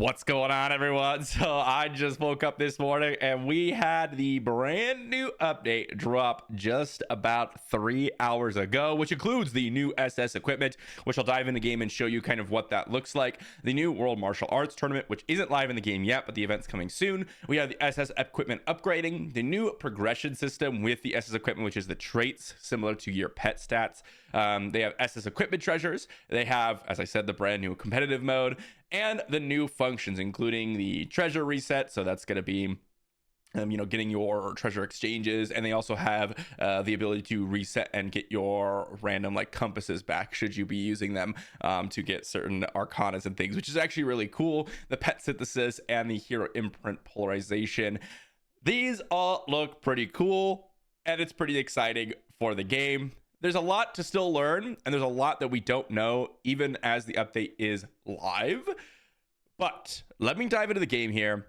What's going on, everyone? So I just woke up this morning and we had the brand new update drop just about 3 hours ago, which includes the new SS equipment, which I'll dive in the game and show you kind of what that looks like. The new World Martial Arts tournament, which isn't live in the game yet, but the event's coming soon. We have the SS equipment upgrading, the new progression system with the SS equipment, which is the traits similar to your pet stats. They have SS equipment treasures. They have, as I said, the brand new competitive mode and the new functions, including the treasure reset. So that's going to be getting your treasure exchanges, and they also have the ability to reset and get your random like compasses back should you be using them to get certain arcanas and things, which is actually really cool. The pet synthesis and the hero imprint polarization, these all look pretty cool, and it's pretty exciting for the game. There's a lot to still learn, and there's a lot that we don't know even as the update is live. But let me dive into the game here,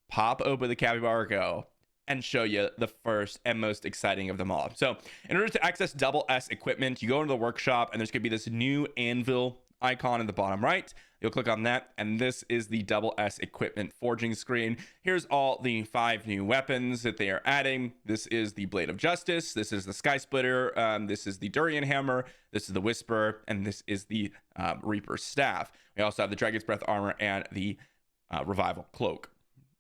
pop open the Capybara Go, and show you the first and most exciting of them all. So in order to access double S equipment, you go into the workshop, and there's going to be this new anvil icon in the bottom right. You'll click on that, and this is the double S equipment forging screen. Here's all the 5 new weapons that they are adding. This is the Blade of Justice, this is the Sky Splitter, this is the Durian Hammer, this is the Whisper, and this is the Reaper Staff. We also have the Dragon's Breath armor and the Revival Cloak.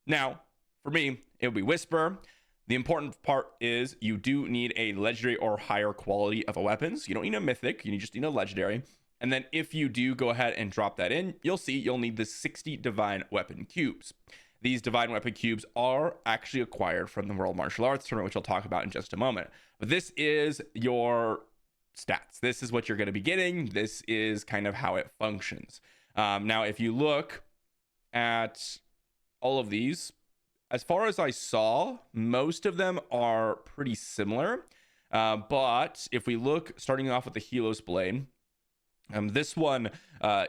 Now, for me, it would be Whisper. The important part is you do need a legendary or higher quality of a weapons. You don't need a mythic, you just need a legendary. And then if you do go ahead and drop that in, you'll see you'll need the 60 divine weapon cubes. These divine weapon cubes are actually acquired from the World Martial Arts tournament, which I'll talk about in just a moment. But this is your stats. This is what you're going to be getting. This is kind of how it functions. Now, if you look at all of these, as far as I saw, most of them are pretty similar. But if we look, starting off with the Helios Blade, this one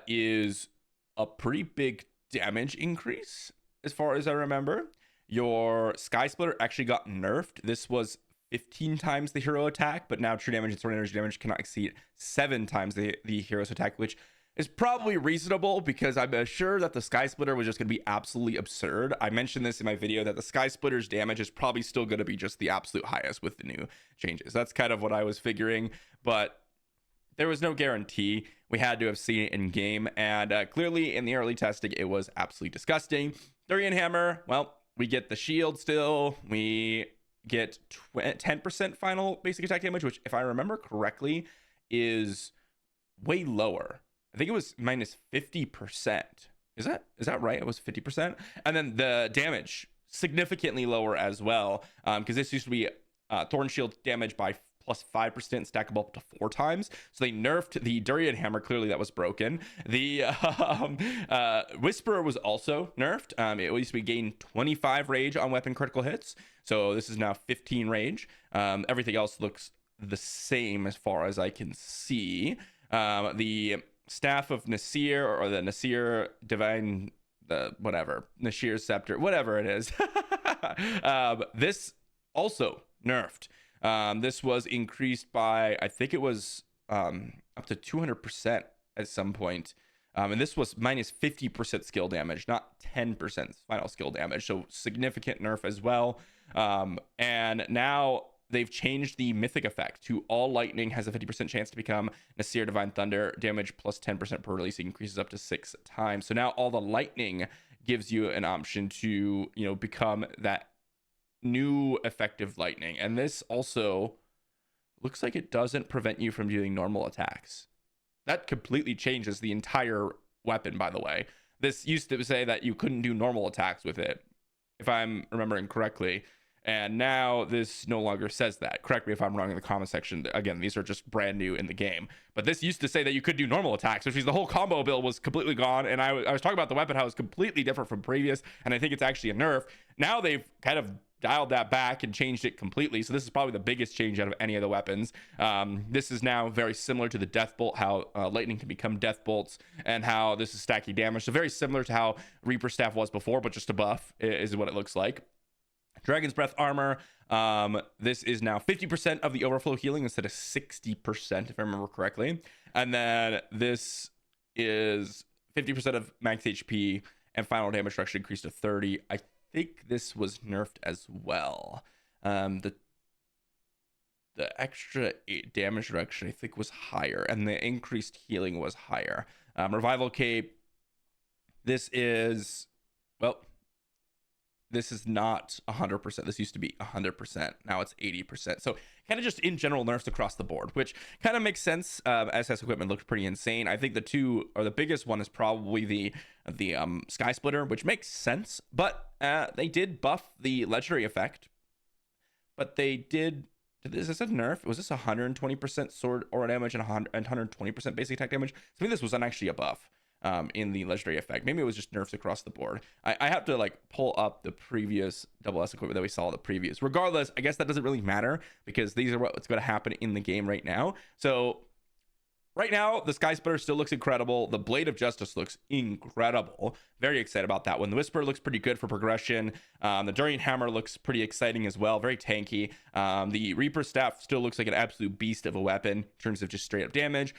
is a pretty big damage increase as far as I remember. Your Sky Splitter actually got nerfed. This was 15 times the hero attack, but now true damage and sword energy damage cannot exceed 7 times the hero's attack, which is probably reasonable because I'm sure that the Sky Splitter was just going to be absolutely absurd. I mentioned this in my video that the Sky Splitter's damage is probably still going to be just the absolute highest with the new changes. That's kind of what I was figuring, but there was no guarantee. We had to have seen it in game, and clearly in the early testing, it was absolutely disgusting. Durian Hammer, well, we get the shield still. We get 10% final basic attack damage, which, if I remember correctly, is way lower. I think it was minus 50%. Is that right? It was 50%. And then the damage significantly lower as well, because this used to be Thorn Shield damage by plus 5% stackable up to 4 times. So they nerfed the Durian Hammer. Clearly that was broken. The Whisperer was also nerfed. It used to be gain 25 rage on weapon critical hits. So this is now 15 rage. Everything else looks the same as far as I can see. The Staff of Nasir, or the Nasir Divine, Nasir Scepter, whatever it is. This also nerfed. This was increased by, I think it was up to 200% at some point. And this was minus 50% skill damage, not 10% final skill damage. So significant nerf as well. And now they've changed the mythic effect to all lightning has a 50% chance to become Nasir Divine Thunder. Damage plus 10% per release increases up to 6 times. So now all the lightning gives you an option to, become that new effective lightning. And this also looks like it doesn't prevent you from doing normal attacks. That completely changes the entire weapon, by the way. This used to say that you couldn't do normal attacks with it, if I'm remembering correctly. And now this no longer says that. Correct me if I'm wrong in the comment section. Again, these are just brand new in the game. But this used to say that you could do normal attacks, which means the whole combo build was completely gone. And I was talking about the weapon, how it's completely different from previous. And I think it's actually a nerf. Now they've kind of dialed that back and changed it completely. So this is probably the biggest change out of any of the weapons. This is now very similar to the Death Bolt, how lightning can become Death Bolts, and how this is stacking damage. So very similar to how Reaper Staff was before, but just a buff is what it looks like. Dragon's Breath armor. This is now 50% of the overflow healing instead of 60%, if I remember correctly. And then this is 50% of max HP and final damage reduction increased to 30. I think this was nerfed as well. The extra 8 damage reduction, I think, was higher, and the increased healing was higher. Revival Cape, this is, well, this is not 100%. This used to be 100%. Now it's 80%. So kind of just in general nerfs across the board, which kind of makes sense. SS equipment looked pretty insane. I think the biggest one is probably the Sky Splitter, which makes sense. But they did buff the legendary effect. But they did. Is this a nerf? Was this 120% sword aura damage and 120% basic attack damage? So I think this was actually a buff. In the legendary effect. Maybe it was just nerfs across the board. I have to like pull up the previous SS equipment that we saw the previews. Regardless, I guess that doesn't really matter because these are what's going to happen in the game right now. So right now, the Sky Splitter still looks incredible. The Blade of Justice looks incredible. Very excited about that one. The Whisper looks pretty good for progression. The Durian Hammer looks pretty exciting as well. Very tanky. The Reaper Staff still looks like an absolute beast of a weapon in terms of just straight up damage.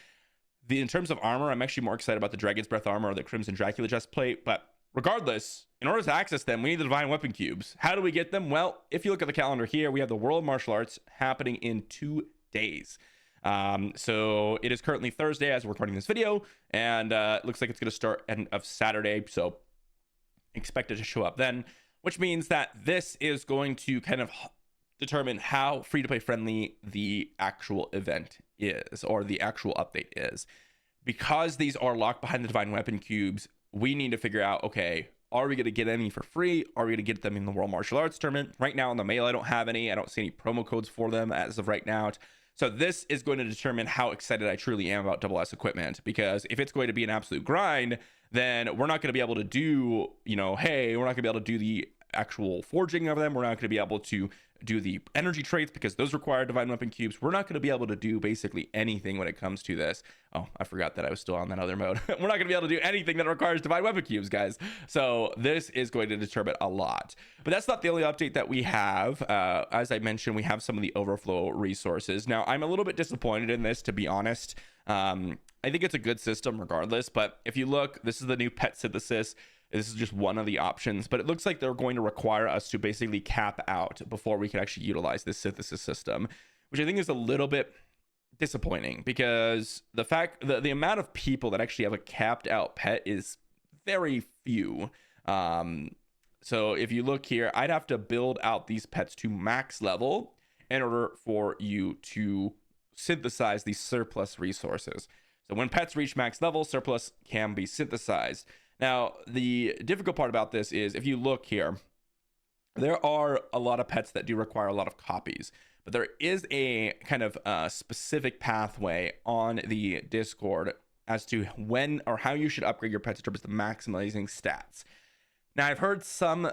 In terms of armor, I'm actually more excited about the Dragon's Breath armor or the Crimson Dracula chest plate. But regardless, in order to access them, we need the Divine Weapon Cubes. How do we get them? Well, if you look at the calendar here, we have the World Martial Arts happening in 2 days. So it is currently Thursday as we're recording this video, and it looks like it's going to start end of Saturday. So expect it to show up then, which means that this is going to kind of determine how free-to-play friendly the actual event is, or the actual update is. Because these are locked behind the Divine Weapon Cubes, we need to figure out, okay, are we going to get any for free? Are we going to get them in the World Martial Arts Tournament? Right now in the mail, I don't have any. I don't see any promo codes for them as of right now. So this is going to determine how excited I truly am about SS equipment, because if it's going to be an absolute grind, then we're not going to be able to do, we're not going to be able to do the actual forging of them. We're not going to be able to do the energy traits because those require Divine Weapon Cubes. We're not going to be able to do basically anything when it comes to this. Oh, I forgot that I was still on that other mode. We're not going to be able to do anything that requires Divine Weapon Cubes, guys. So this is going to determine a lot. But that's not the only update that we have. As I mentioned, we have some of the overflow resources. Now, I'm a little bit disappointed in this, to be honest. I think it's a good system regardless. But if you look, this is the new pet synthesis. This is just one of the options, but it looks like they're going to require us to basically cap out before we can actually utilize this synthesis system, which I think is a little bit disappointing because the amount of people that actually have a capped out pet is very few. So if you look here, I'd have to build out these pets to max level in order for you to synthesize these surplus resources. So when pets reach max level, surplus can be synthesized. Now, the difficult part about this is if you look here, there are a lot of pets that do require a lot of copies, but there is a kind of specific pathway on the Discord as to when or how you should upgrade your pets in terms of maximizing stats. Now, I've heard some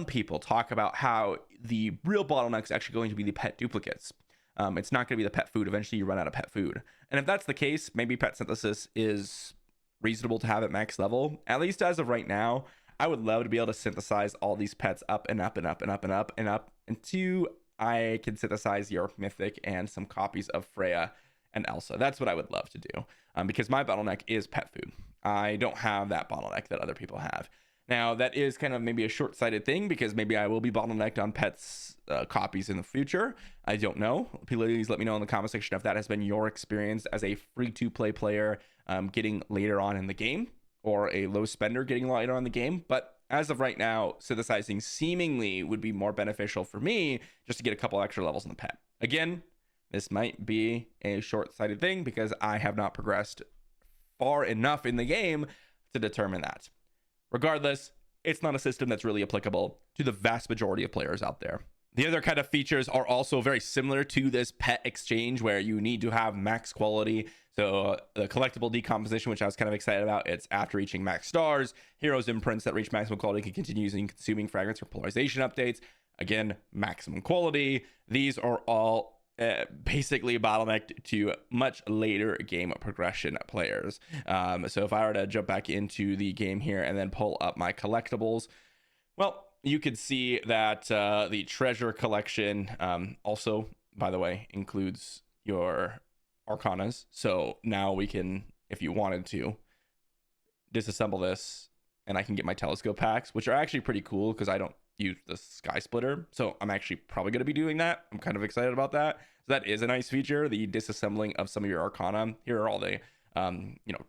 people talk about how the real bottleneck is actually going to be the pet duplicates. It's not going to be the pet food. Eventually, you run out of pet food. And if that's the case, maybe pet synthesis is reasonable to have at max level. At least as of right now, I would love to be able to synthesize all these pets up and up and up and up and up and up until I can synthesize your Mythic and some copies of Freya and Elsa. That's what I would love to do, because my bottleneck is pet food. I don't have that bottleneck that other people have. Now, that is kind of maybe a short-sighted thing because maybe I will be bottlenecked on pets copies in the future. I don't know. Please let me know in the comment section if that has been your experience as a free-to-play player getting later on in the game, or a low spender getting later on in the game. But as of right now, synthesizing seemingly would be more beneficial for me just to get a couple extra levels in the pet. Again, this might be a short-sighted thing because I have not progressed far enough in the game to determine that. Regardless, it's not a system that's really applicable to the vast majority of players out there. The other kind of features are also very similar to this pet exchange where you need to have max quality. So the collectible decomposition, which I was kind of excited about, it's after reaching max stars. Heroes imprints that reach maximum quality can continue using consuming fragments for polarization updates. Again, maximum quality. These are all basically bottlenecked to much later game progression players. So if I were to jump back into the game here and then pull up my collectibles, well, you could see that the treasure collection also, by the way, includes your arcanas. So now we can, if you wanted to, disassemble this and I can get my telescope packs, which are actually pretty cool because I don't use the sky splitter. So I'm actually probably going to be doing that. I'm kind of excited about that. So that is a nice feature, the disassembling of some of your Arcana. Here are all the,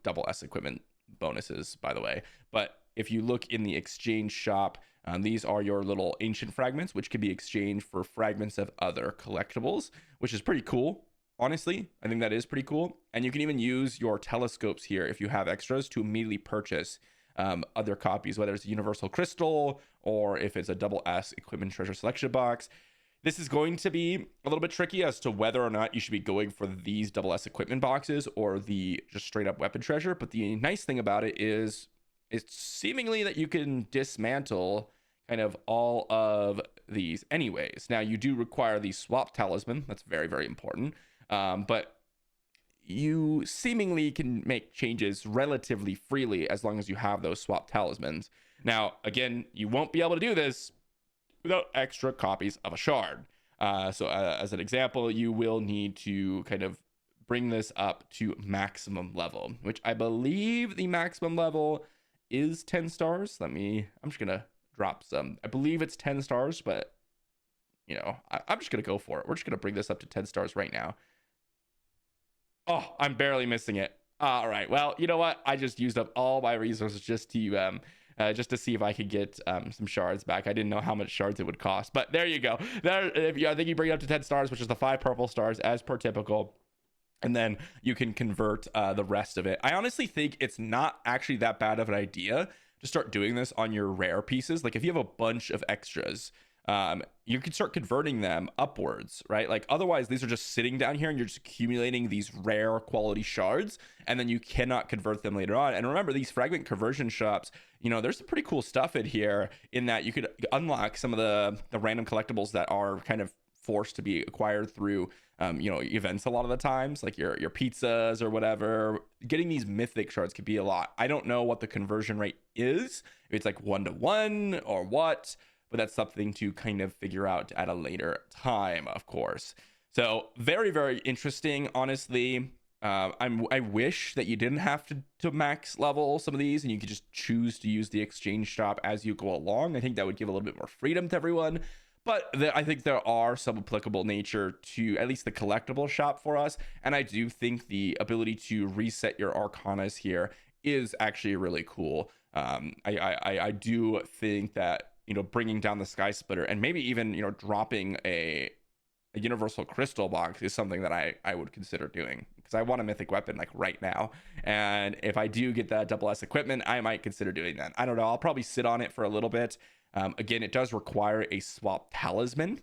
double S equipment bonuses, by the way. But if you look in the exchange shop, these are your little ancient fragments, which can be exchanged for fragments of other collectibles, which is pretty cool. Honestly, I think that is pretty cool. And you can even use your telescopes here if you have extras to immediately purchase other copies, whether it's a universal crystal or if it's a double S equipment treasure selection box. This is going to be a little bit tricky as to whether or not you should be going for these double S equipment boxes or the just straight up weapon treasure. But the nice thing about it is it's seemingly that you can dismantle kind of all of these anyways. Now you do require the swap talisman. That's very, very important. But you seemingly can make changes relatively freely as long as you have those swap talismans. Now, again, you won't be able to do this without extra copies of a shard. So as an example, you will need to kind of bring this up to maximum level, which I believe the maximum level is 10 stars. I'm just going to drop some. I believe it's 10 stars, but, I'm just going to go for it. We're just going to bring this up to 10 stars right now. Oh, I'm barely missing it. All right. Well, you know what? I just used up all my resources just to see if I could get some shards back. I didn't know how much shards it would cost, but there you go. I think you bring it up to 10 stars, which is the 5 purple stars as per typical. And then you can convert the rest of it. I honestly think it's not actually that bad of an idea to start doing this on your rare pieces. Like if you have a bunch of extras, you can start converting them upwards, right? Like otherwise these are just sitting down here and you're just accumulating these rare quality shards and then you cannot convert them later on. And remember, these fragment conversion shops, there's some pretty cool stuff in here in that you could unlock some of the random collectibles that are kind of forced to be acquired through events a lot of the times, like your pizzas or whatever. Getting these mythic shards could be a lot. I don't know what the conversion rate is, if it's like 1-to-1 or what, but that's something to kind of figure out at a later time, of course. So very, very interesting, honestly. I wish that you didn't have to max level some of these and you could just choose to use the exchange shop as you go along. I think that would give a little bit more freedom to everyone. But I think there are some applicable nature to at least the collectible shop for us. And I do think the ability to reset your arcanas here is actually really cool. I do think that bringing down the sky splitter and maybe even dropping a universal crystal box is something that I would consider doing, because I want a mythic weapon like right now, and if I do get that double S equipment, I might consider doing that. I don't know, I'll probably sit on it for a little bit. Again, it does require a swap talisman,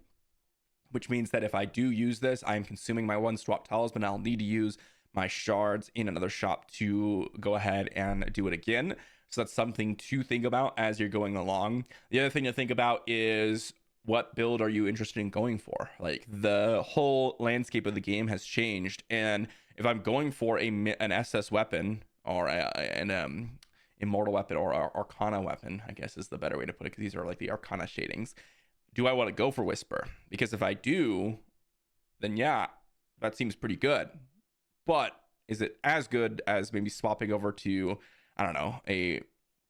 which means that if I do use this, I'm consuming my one swap talisman. I'll need to use my shards in another shop to go ahead and do it again. So that's something to think about as you're going along. The other thing to think about is, what build are you interested in going for? Like, the whole landscape of the game has changed, and if I'm going for an SS weapon or an immortal weapon or arcana weapon, I guess is the better way to put it, because these are like the arcana shadings, do I want to go for Whisper? Because if I do, then yeah, that seems pretty good. But is it as good as maybe swapping over to, I don't know, a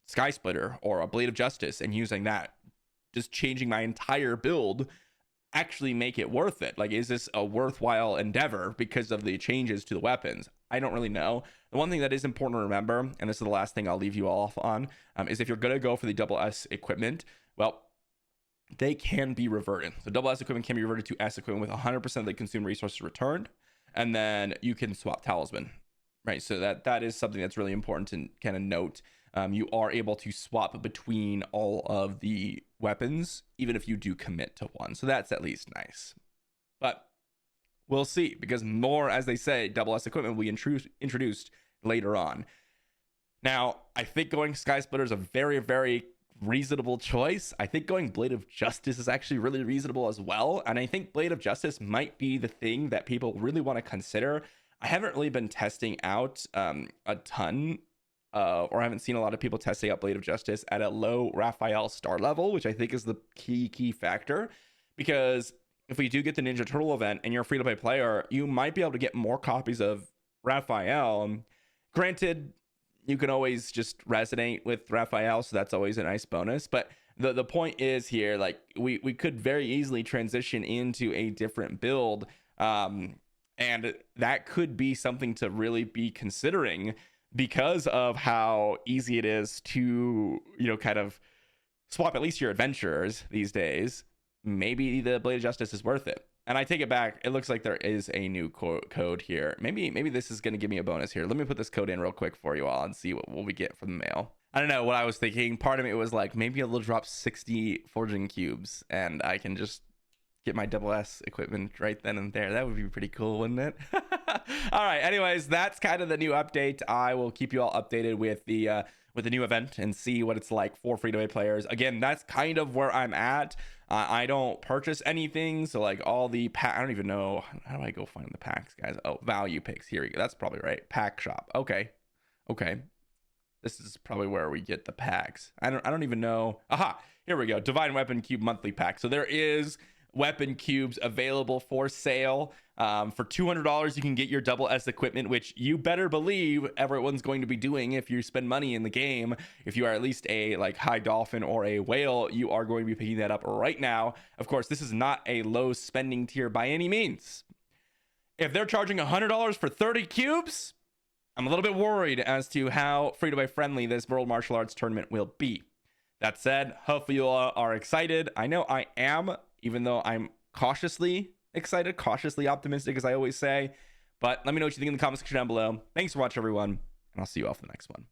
Sky Splitter or a Blade of Justice and using that, just changing my entire build, actually make it worth it? Like, is this a worthwhile endeavor because of the changes to the weapons? I don't really know. The one thing that is important to remember, and this is the last thing I'll leave you off on, is if you're going to go for the double S equipment, well, they can be reverted. So double S equipment can be reverted to S equipment with 100% of the consumed resources returned, and then you can swap talisman, right? So that is something that's really important to kind of note. You are able to swap between all of the weapons, even if you do commit to one. So that's at least nice. But we'll see, because more, as they say, double S equipment will be introduced later on. Now, I think going Sky Splitter is a very, very reasonable choice. I think going Blade of Justice is actually really reasonable as well. And I think Blade of Justice might be the thing that people really want to consider. I haven't really been testing out a ton or I haven't seen a lot of people testing out Blade of Justice at a low Raphael star level, which I think is the key factor. Because if we do get the Ninja Turtle event and you're a free-to-play player, you might be able to get more copies of Raphael. Granted, you can always just resonate with Raphael, so that's always a nice bonus. But the point is here, like we could very easily transition into a different build, and that could be something to really be considering because of how easy it is to, you know, kind of swap at least your adventurers these days. Maybe the Blade of Justice is worth it. And I take it back. It looks like there is a new code here. Maybe this is going to give me a bonus here. Let me put this code in real quick for you all and see what we get from the mail. I don't know what I was thinking. Part of me was like, maybe it'll drop 60 forging cubes and I can just get my double S equipment right then and there. That would be pretty cool, wouldn't it? All right. Anyways, that's kind of the new update. I will keep you all updated with the new event and see what it's like for free-to-play players. Again, that's kind of where I'm at. I don't purchase anything, so like all the I don't even know, how do I go find the packs, guys? Oh, value picks. Here we go. That's probably right. Pack shop. Okay. This is probably where we get the packs. I don't even know. Aha, here we go. Divine Weapon Cube monthly pack. So there is weapon cubes available for sale. For $200 you can get your double S equipment, which you better believe everyone's going to be doing if you spend money in the game. If you are at least a like high dolphin or a whale, you are going to be picking that up right now. Of course, this is not a low spending tier by any means. If they're charging $100 for 30 cubes, I'm a little bit worried as to how free-to-play friendly this World Martial Arts tournament will be. That said, hopefully you all are excited. I know I am, even though I'm cautiously excited, cautiously optimistic, as I always say. But let me know what you think in the comment section down below. Thanks for watching, everyone, and I'll see you all for the next one.